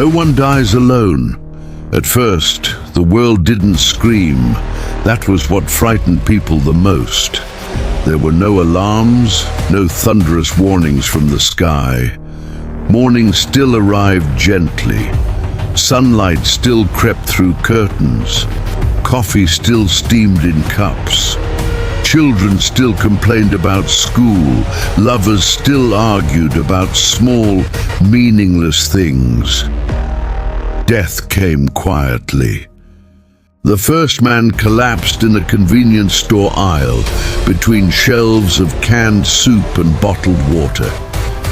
No one dies alone. At first, the world didn't scream. That was what frightened people the most. There were no alarms, no thunderous warnings from the sky. Morning still arrived gently. Sunlight still crept through curtains. Coffee still steamed in cups. Children still complained about school. Lovers still argued about small, meaningless things. Death came quietly. The first man collapsed in a convenience store aisle between shelves of canned soup and bottled water.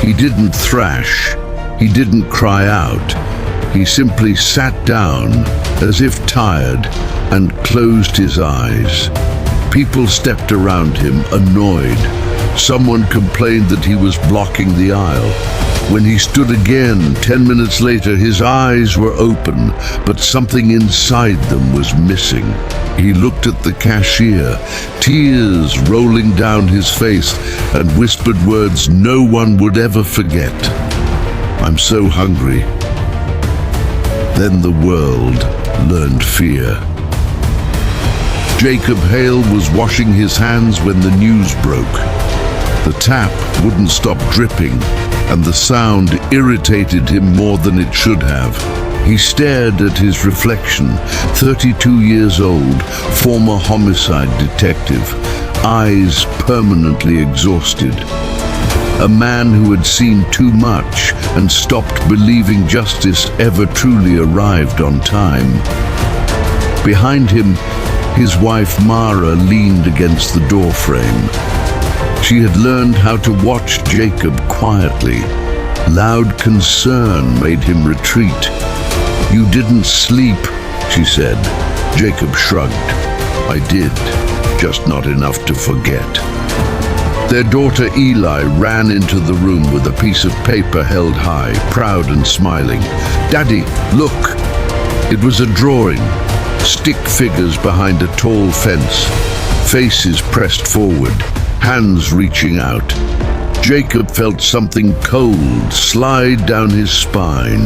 He didn't thrash. He didn't cry out. He simply sat down, as if tired, and closed his eyes. People stepped around him, annoyed. Someone complained that he was blocking the aisle. When he stood again, 10 minutes later, his eyes were open, but something inside them was missing. He looked at the cashier, tears rolling down his face, and whispered words no one would ever forget. "I'm so hungry." Then the world learned fear. Jacob Hale was washing his hands when the news broke. The tap wouldn't stop dripping, and the sound irritated him more than it should have. He stared at his reflection, 32 years old, former homicide detective, eyes permanently exhausted. A man who had seen too much and stopped believing justice ever truly arrived on time. Behind him, his wife Mara leaned against the doorframe. She had learned how to watch Jacob quietly. Loud concern made him retreat. "You didn't sleep," she said. Jacob shrugged. "I did, just not enough to forget." Their daughter Eli ran into the room with a piece of paper held high, proud and smiling. "Daddy, look!" It was a drawing. Stick figures behind a tall fence. Faces pressed forward, hands reaching out. Jacob felt something cold slide down his spine.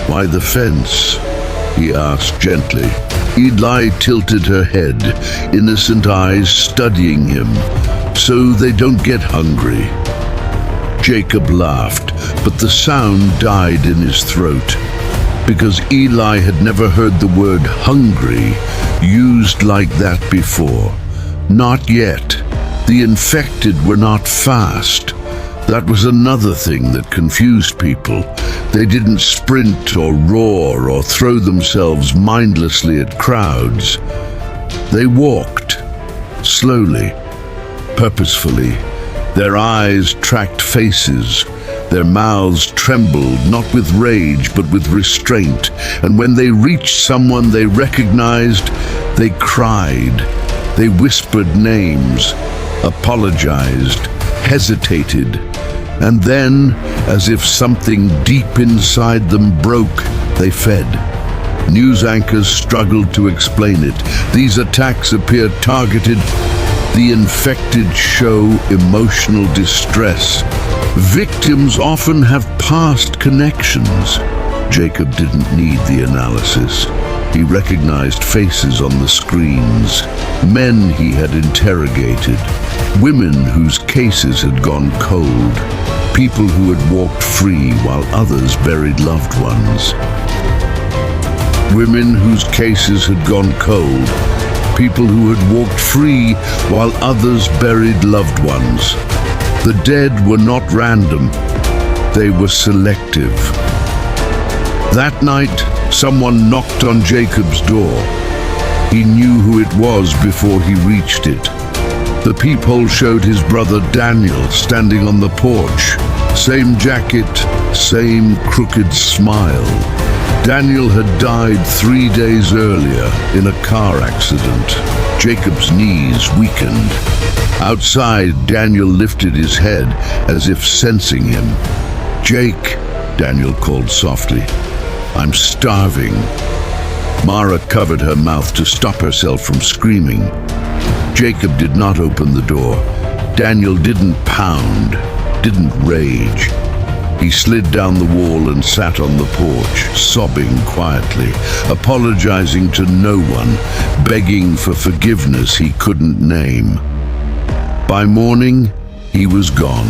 "Why the fence?" he asked gently. Eli tilted her head, innocent eyes studying him. "So they don't get hungry." Jacob laughed, but the sound died in his throat, because Eli had never heard the word hungry used like that before. Not yet. The infected were not fast. That was another thing that confused people. They didn't sprint or roar or throw themselves mindlessly at crowds. They walked, slowly, purposefully. Their eyes tracked faces. Their mouths trembled, not with rage, but with restraint. And when they reached someone they recognized, they cried. They whispered names, apologized, hesitated. And then, as if something deep inside them broke, they fed. News anchors struggled to explain it. These attacks appeared targeted. The infected show emotional distress. Victims often have past connections. Jacob didn't need the analysis. He recognized faces on the screens, men he had interrogated, women whose cases had gone cold, people who had walked free while others buried loved ones. Women whose cases had gone cold, people who had walked free while others buried loved ones. The dead were not random, they were selective. That night, someone knocked on Jacob's door. He knew who it was before he reached it. The peephole showed his brother Daniel standing on the porch. Same jacket, same crooked smile. Daniel had died 3 days earlier in a car accident. Jacob's knees weakened. Outside, Daniel lifted his head as if sensing him. "Jake," Daniel called softly. "I'm starving." Mara covered her mouth to stop herself from screaming. Jacob did not open the door. Daniel didn't pound, didn't rage. He slid down the wall and sat on the porch, sobbing quietly, apologizing to no one, begging for forgiveness he couldn't name. By morning, he was gone.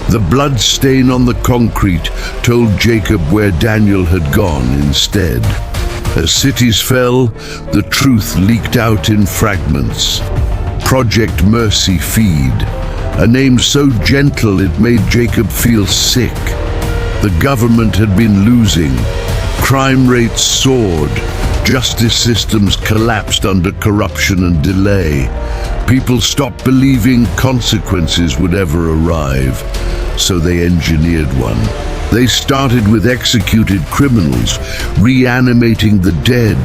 The blood stain on the concrete told Jacob where Daniel had gone instead. As cities fell, the truth leaked out in fragments. Project Mercy Feed, a name so gentle it made Jacob feel sick. The government had been losing. Crime rates soared. Justice systems collapsed under corruption and delay. People stopped believing consequences would ever arrive, so they engineered one. They started with executed criminals, reanimating the dead,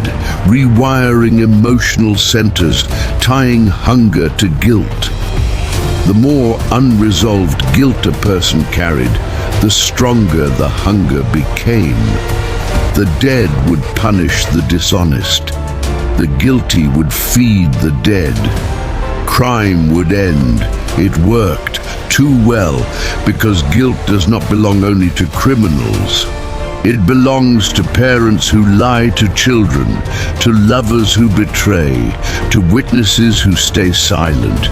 rewiring emotional centers, tying hunger to guilt. The more unresolved guilt a person carried, the stronger the hunger became. The dead would punish the dishonest. The guilty would feed the dead. Crime would end. It worked too well, because guilt does not belong only to criminals. It belongs to parents who lie to children, to lovers who betray, to witnesses who stay silent,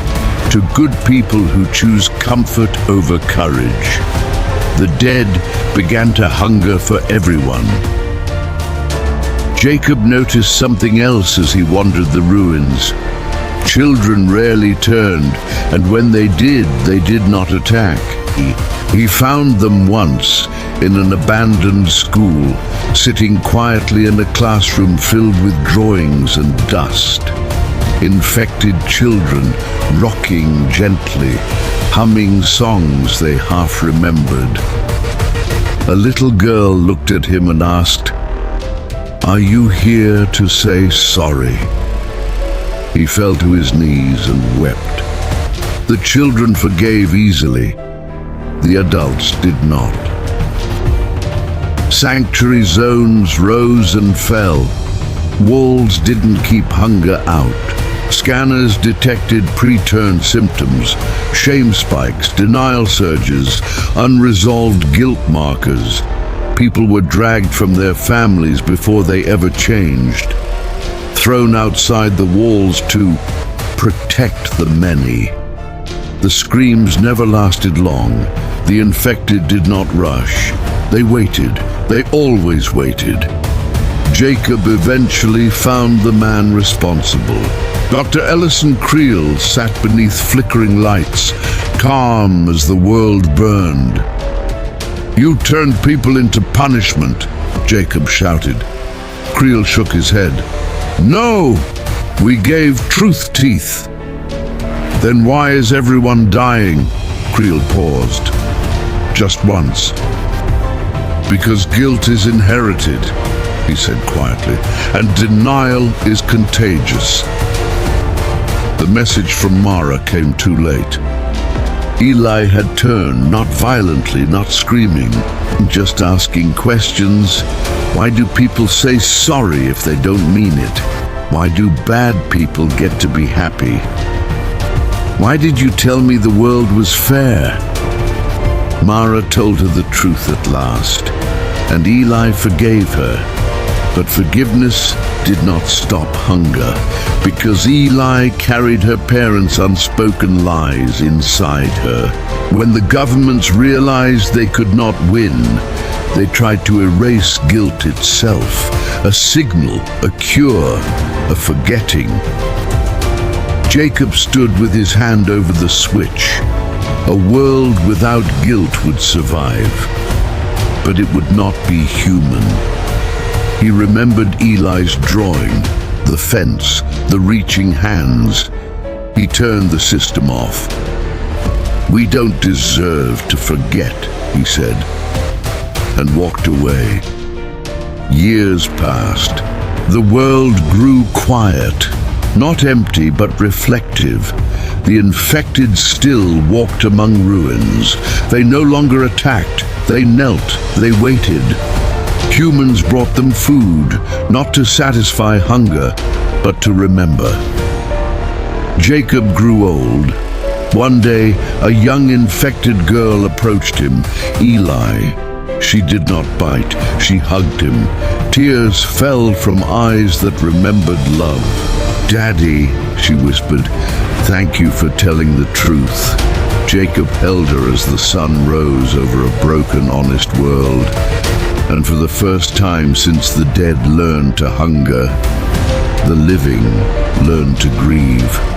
to good people who choose comfort over courage. The dead began to hunger for everyone. Jacob noticed something else as he wandered the ruins. Children rarely turned, and when they did not attack. He found them once in an abandoned school, sitting quietly in a classroom filled with drawings and dust. Infected children, rocking gently, humming songs they half remembered. A little girl looked at him and asked, "Are you here to say sorry?" He fell to his knees and wept. The children forgave easily. The adults did not. Sanctuary zones rose and fell. Walls didn't keep hunger out. Scanners detected preterm symptoms, shame spikes, denial surges, unresolved guilt markers. People were dragged from their families before they ever changed, thrown outside the walls to protect the many. The screams never lasted long. The infected did not rush. They waited. They always waited. Jacob eventually found the man responsible. Dr. Ellison Creel sat beneath flickering lights, calm as the world burned. "You turned people into punishment," Jacob shouted. Creel shook his head. "No, we gave truth teeth." "Then why is everyone dying?" Creel paused. "Just once." "Because guilt is inherited," he said quietly, "and denial is contagious." The message from Mara came too late. Eli had turned, not violently, not screaming, just asking questions. Why do people say sorry if they don't mean it? Why do bad people get to be happy? Why did you tell me the world was fair? Mara told her the truth at last, and Eli forgave her. But forgiveness did not stop hunger, because Eli carried her parents' unspoken lies inside her. When the governments realized they could not win, they tried to erase guilt itself, a signal, a cure, a forgetting. Jacob stood with his hand over the switch. A world without guilt would survive, but it would not be human. He remembered Eli's drawing, the fence, the reaching hands. He turned the system off. "We don't deserve to forget," he said, and walked away. Years passed. The world grew quiet, not empty but reflective. The infected still walked among ruins. They no longer attacked. They knelt. They waited. Humans brought them food, not to satisfy hunger, but to remember. Jacob grew old. One day, a young infected girl approached him, Eli. She did not bite, she hugged him. Tears fell from eyes that remembered love. "Daddy," she whispered, "thank you for telling the truth." Jacob held her as the sun rose over a broken, honest world. And for the first time since the dead learned to hunger, the living learned to grieve.